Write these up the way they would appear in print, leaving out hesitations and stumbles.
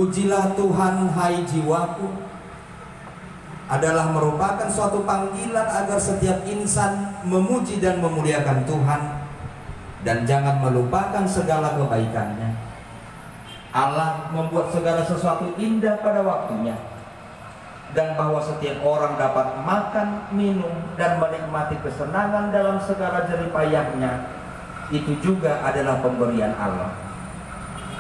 Pujilah Tuhan hai jiwaku, adalah merupakan suatu panggilan agar setiap insan memuji dan memuliakan Tuhan dan jangan melupakan segala kebaikannya. Allah membuat segala sesuatu indah pada waktunya, dan bahwa setiap orang dapat makan, minum, dan menikmati kesenangan dalam segala jeripayahnya, itu juga adalah pemberian Allah.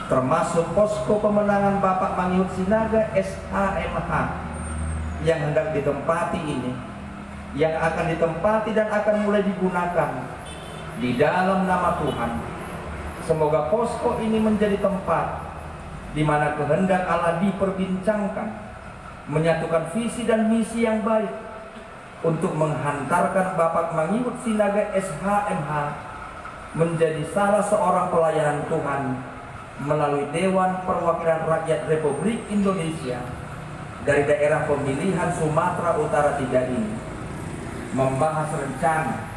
Termasuk posko pemenangan Bapak Mangyut Sinaga SHMH yang hendak ditempati ini, yang akan ditempati dan akan mulai digunakan di dalam nama Tuhan. Semoga posko ini menjadi tempat di mana kehendak Allah diperbincangkan, menyatukan visi dan misi yang baik untuk menghantarkan Bapak Mangyut Sinaga SHMH menjadi salah seorang pelayanan Tuhan melalui Dewan Perwakilan Rakyat Republik Indonesia dari daerah pemilihan Sumatera Utara 3 ini, membahas rencana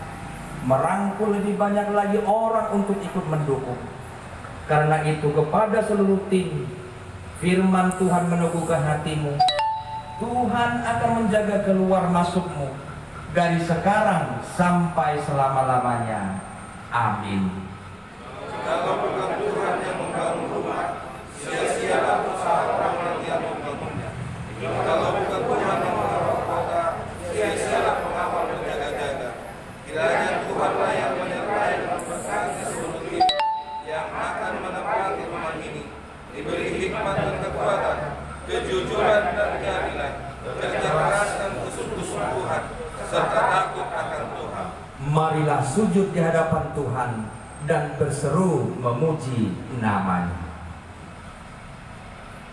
merangkul lebih banyak lagi orang untuk ikut mendukung. Karena itu kepada seluruh tim, firman Tuhan meneguhkan hatimu. Tuhan akan menjaga keluar masukmu dari sekarang sampai selama-lamanya. Amin. Kalau bukan Tuhan yang membangun rumah, sia-sialah usaha orang yang membangunnya. Kalau bukan Tuhan yang merawat kota, sia-sialah pengawal berjaga-jaga. Kiranya Tuhanlah yang menyertai dan berkati seluruh tim yang akan menempati rumah ini, diberi hikmat dan kekuatan, kejujuran dan keadilan, kerja keras dan kesungguhan, serta takut akan Tuhan. Marilah sujud di hadapan Tuhan dan berseru memuji namanya.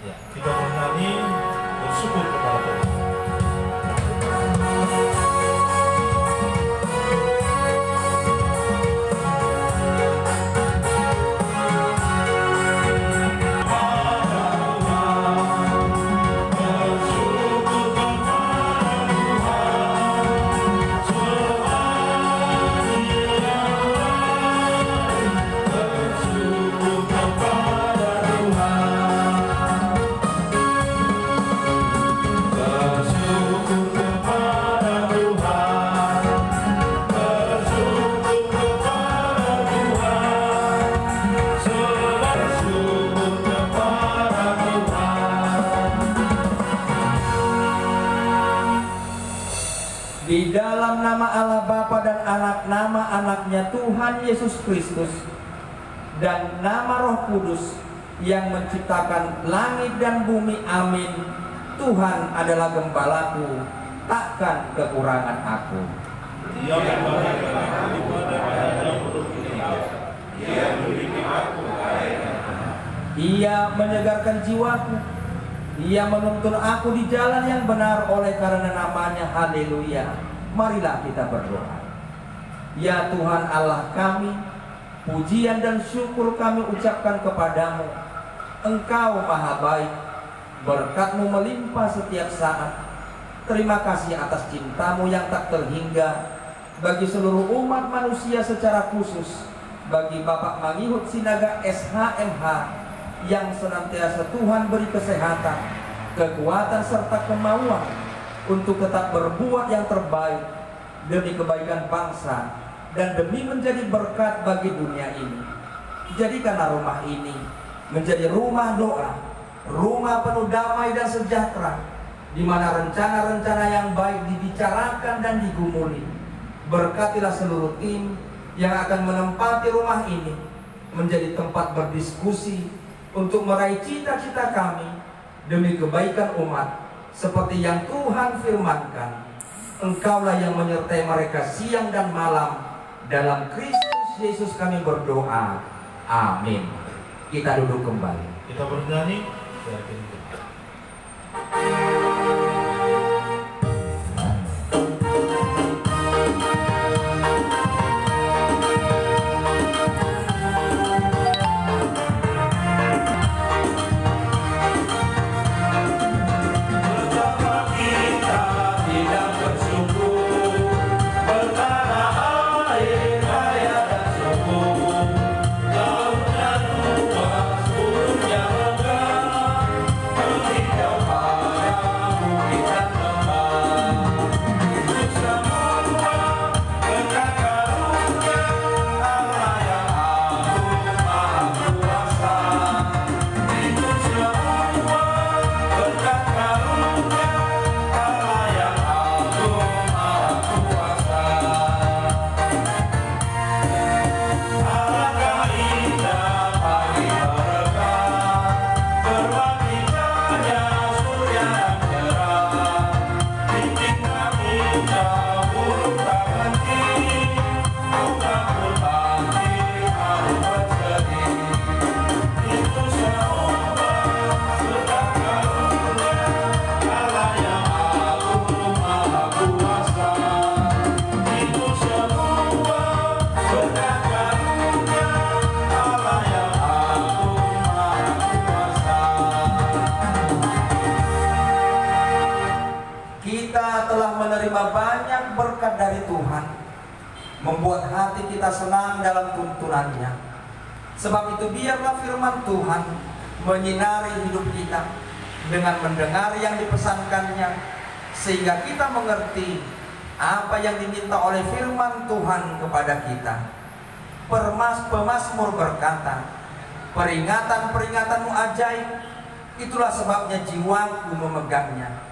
Ya, kita bernyanyi bersyukur kepada Tuhan. Di dalam nama Allah Bapa dan Anak, nama anaknya Tuhan Yesus Kristus, dan nama Roh Kudus yang menciptakan langit dan bumi, amin. Tuhan adalah gembalaku, takkan kekurangan aku. Dia membimbing aku, Ia menyegarkan jiwaku. Ia menuntun aku di jalan yang benar oleh karena namanya. Haleluya. Marilah kita berdoa. Ya Tuhan Allah kami, pujian dan syukur kami ucapkan kepadamu. Engkau maha baik, berkat-Mu melimpah setiap saat. Terima kasih atas cinta-Mu yang tak terhingga bagi seluruh umat manusia secara khusus, bagi Bapak Mangyut Sinaga SHMH yang senantiasa Tuhan beri kesehatan, kekuatan serta kemauan untuk tetap berbuat yang terbaik demi kebaikan bangsa dan demi menjadi berkat bagi dunia ini. Jadikanlah rumah ini menjadi rumah doa, rumah penuh damai dan sejahtera, di mana rencana-rencana yang baik dibicarakan dan digumuli. Berkatilah seluruh tim yang akan menempati rumah ini menjadi tempat berdiskusi untuk meraih cita-cita kami demi kebaikan umat, seperti yang Tuhan firmankan. Engkaulah yang menyertai mereka siang dan malam. Dalam Kristus Yesus kami berdoa. Amin. Kita duduk kembali. kita bernyanyi. Kau membuat hati kita senang dalam tuntunannya. Sebab itu biarlah firman Tuhan menyinari hidup kita dengan mendengar yang dipesankannya, sehingga kita mengerti apa yang diminta oleh firman Tuhan kepada kita. Pemazmur berkata, peringatan-peringatanmu ajaib, itulah sebabnya jiwaku memegangnya.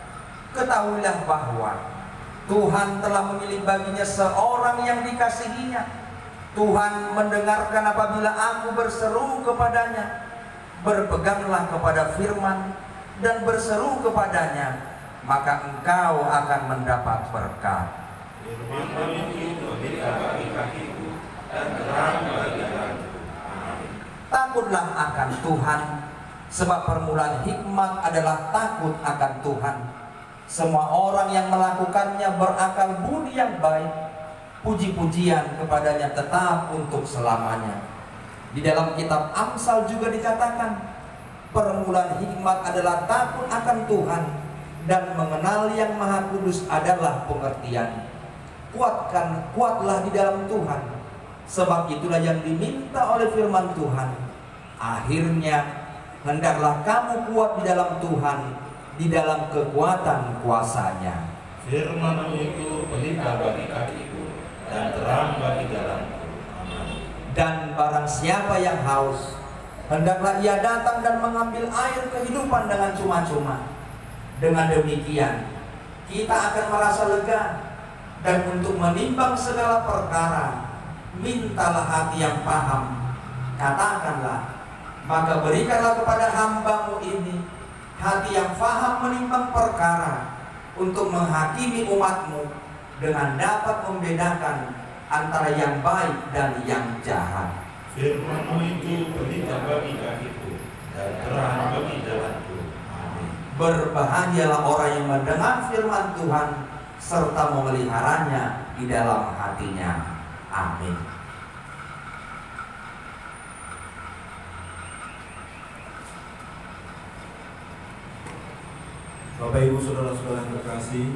Ketahuilah bahwa Tuhan telah memilih baginya seorang yang dikasihinya. Tuhan mendengarkan apabila aku berseru kepadanya. Berpeganglah kepada firman dan berseru kepadanya, maka engkau akan mendapat berkat. Firman itu memberikan bagi kakiku dan terang bagi jalanku. Amin. Takutlah akan Tuhan, sebab permulaan hikmat adalah takut akan Tuhan. Semua orang yang melakukannya berakal budi yang baik. Puji-pujian kepadanya tetap untuk selamanya. Di dalam kitab Amsal juga dikatakan, permulaan hikmat adalah takut akan Tuhan, dan mengenal yang Maha Kudus adalah pengertian. Kuatlah di dalam Tuhan, sebab itulah yang diminta oleh firman Tuhan. Akhirnya hendaklah kamu kuat di dalam Tuhan, di dalam kekuatan kuasa-Nya. Firman itu pelita bagi kakiku dan terang bagi jalanku. Amin. Dan barang siapa yang haus, hendaklah ia datang dan mengambil air kehidupan dengan cuma-cuma. Dengan demikian, kita akan merasa lega. Dan untuk menimbang segala perkara, mintalah hati yang paham. Katakanlah, maka berikanlah kepada hamba-Mu ini hati yang paham menimbang perkara, untuk menghakimi umat-Mu dengan dapat membedakan antara yang baik dan yang jahat. Firman-Mu itu pelita bagi kakiku dan terang bagi jalanku. Amin. Berbahagialah orang yang mendengar firman Tuhan serta memeliharanya di dalam hatinya. Amin. Bapak Ibu Saudara-saudara yang terkasih,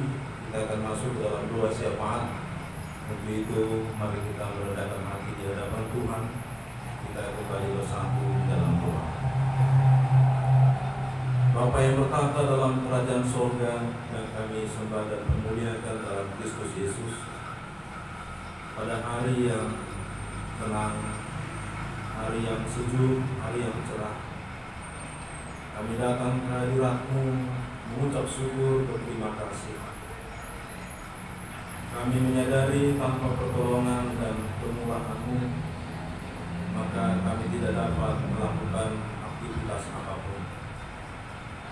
kita akan masuk dalam doa syafaat. Untuk itu mari kita merendahkan hati di hadapan Tuhan. Kita kembali bersatu dalam doa. Bapa yang bertata dalam kerajaan sorga, yang kami sembah dan memuliakan dalam Kristus Yesus, pada hari yang tenang, hari yang sejuk, hari yang cerah, kami datang ke hadirat-Mu mengucap syukur, berterima kasih. Kami menyadari tanpa pertolongan dan permulahan-Mu, maka kami tidak dapat melakukan aktivitas apapun.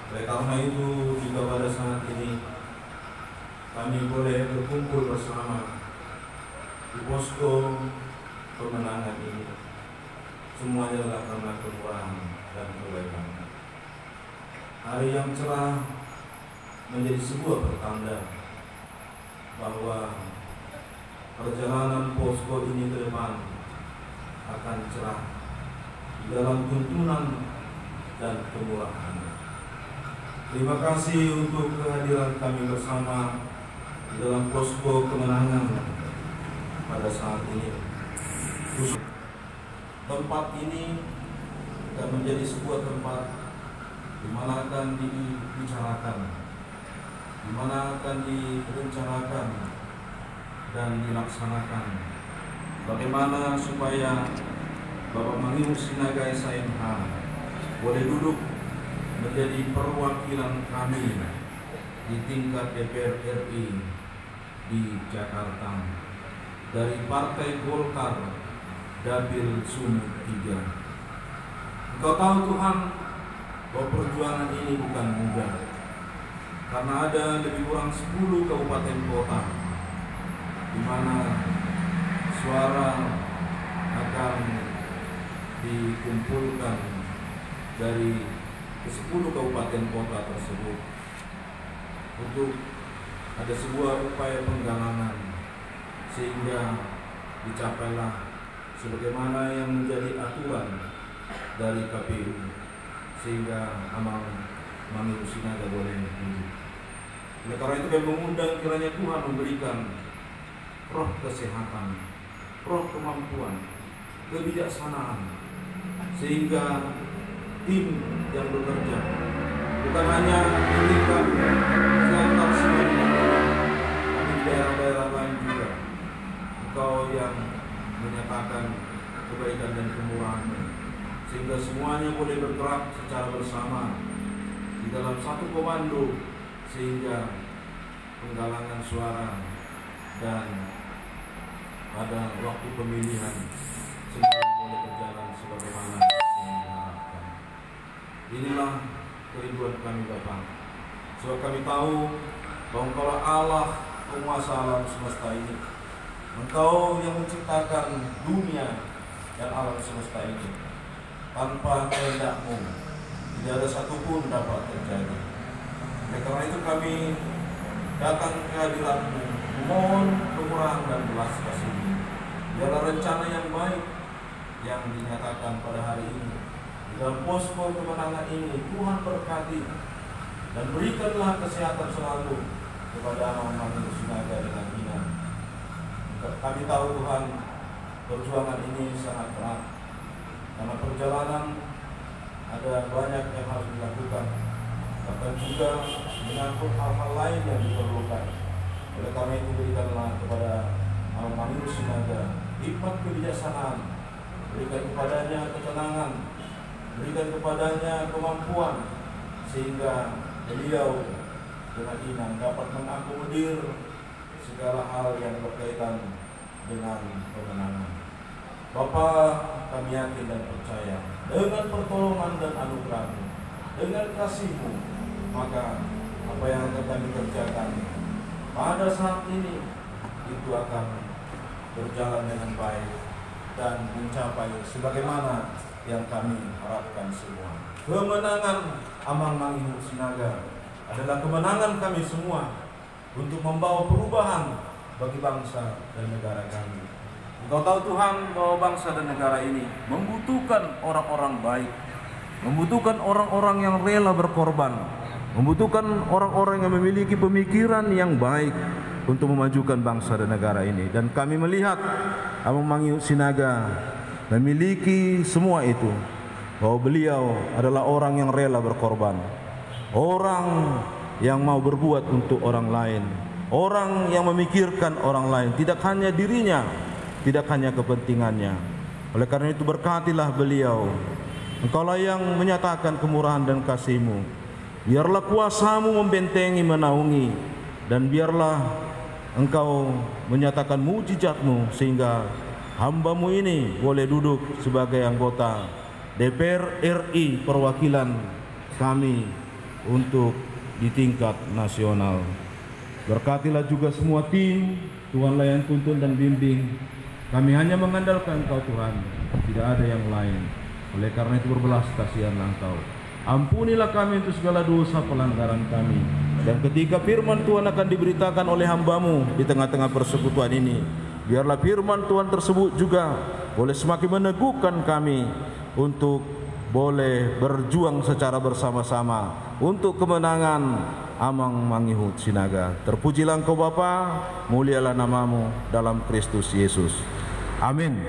Oleh karena itu, jika pada saat ini kami boleh berkumpul bersama di posko pemenangan ini, semuanya adalah karena kemurahan dan kebaikan. Hari yang cerah menjadi sebuah pertanda bahwa perjalanan posko ini ke depan akan cerah di dalam tuntunan dan kemurahan. Terima kasih untuk kehadiran kami bersama di dalam posko kemenangan pada saat ini. Tempat ini akan menjadi sebuah tempat di mana akan dibicarakan, di mana akan direncanakan dan dilaksanakan bagaimana supaya Bapak Mangimus Sinaga SMH boleh duduk menjadi perwakilan kami di tingkat DPR RI di Jakarta dari Partai Golkar Dapil Sumut 3. Engkau tahu Tuhan bahwa perjuangan ini bukan mudah, karena ada lebih kurang 10 kabupaten kota di mana suara akan dikumpulkan dari ke-10 kabupaten kota tersebut untuk ada sebuah upaya penggalangan sehingga dicapailah sebagaimana yang menjadi aturan dari KPU, sehingga amal Mangimus Sinaga boleh hidup. Oleh karena itu kami mengundang kiranya Tuhan memberikan roh kesehatan, roh kemampuan, kebijaksanaan, sehingga tim yang bekerja bukan hanya di tingkat Selatan Sumatera, tapi di daerah-daerah lain juga. Engkau yang menyatakan kebaikan dan kemurahan, sehingga semuanya boleh bergerak secara bersama di dalam satu komando, sehingga penggalangan suara dan pada waktu pemilihan semuanya boleh berjalan sebagaimana yang diharapkan. Inilah kerinduan kami Bapa, sebab kami tahu bahwa Engkau Allah penguasa alam semesta ini. Engkau yang menciptakan dunia dan alam semesta ini. Tanpa kehendak-Mu tidak ada satupun dapat terjadi. Oleh karena itu kami datang ke hadirat-Mu, memohon kemurahan dan belas kasih-Mu. Biarlah rencana yang baik yang dinyatakan pada hari ini di dalam posko kemenangan ini Tuhan berkati, dan berikanlah kesehatan selalu kepada anak-anak Sinaga dengan Ina. Kami tahu Tuhan, perjuangan ini sangat berat, karena perjalanan ada banyak yang harus dilakukan, bahkan juga menyangkut hal-hal lain yang diperlukan. Oleh karena itu berikanlah kepada anak-anak Sinaga hikmat kebijaksanaan, berikan kepadanya ketenangan, berikan kepadanya kemampuan, sehingga beliau dengan Inang dapat mengakomodir segala hal yang berkaitan dengan kemenangan. Bapa, kami yakin dan percaya dengan pertolongan dan anugerah-Mu, dengan kasih-Mu, maka apa yang akan kami kerjakan pada saat ini itu akan berjalan dengan baik dan mencapai sebagaimana yang kami harapkan semua. Kemenangan Amang Mangihut Sinaga adalah kemenangan kami semua untuk membawa perubahan bagi bangsa dan negara kami. Engkau tahu Tuhan bahwa bangsa dan negara ini membutuhkan orang-orang baik, membutuhkan orang-orang yang rela berkorban, membutuhkan orang-orang yang memiliki pemikiran yang baik untuk memajukan bangsa dan negara ini. Dan kami melihat Amang Mangihut Sinaga memiliki semua itu, bahwa beliau adalah orang yang rela berkorban, orang yang mau berbuat untuk orang lain, orang yang memikirkan orang lain, tidak hanya dirinya, tidak hanya kepentingannya. Oleh karena itu berkatilah beliau. Engkaulah yang menyatakan kemurahan dan kasih-Mu. Biarlah kuasa-Mu membentengi, menaungi, dan biarlah Engkau menyatakan mujizat-Mu, sehingga hamba-Mu ini boleh duduk sebagai anggota DPR RI perwakilan kami untuk di tingkat nasional. Berkatilah juga semua tim, Tuhanlah yang tuntun dan bimbing. Kami hanya mengandalkan Engkau Tuhan, tidak ada yang lain. Oleh karena itu berbelas kasihanlah Engkau. Ampunilah kami untuk segala dosa pelanggaran kami. Dan ketika firman Tuhan akan diberitakan oleh hamba-Mu di tengah-tengah persekutuan ini, biarlah firman Tuhan tersebut juga boleh semakin meneguhkan kami untuk boleh berjuang secara bersama-sama untuk kemenangan Amang Mangihut Sinaga. Terpujilah Engkau Bapa, mulialah nama-Mu dalam Kristus Yesus. Amin.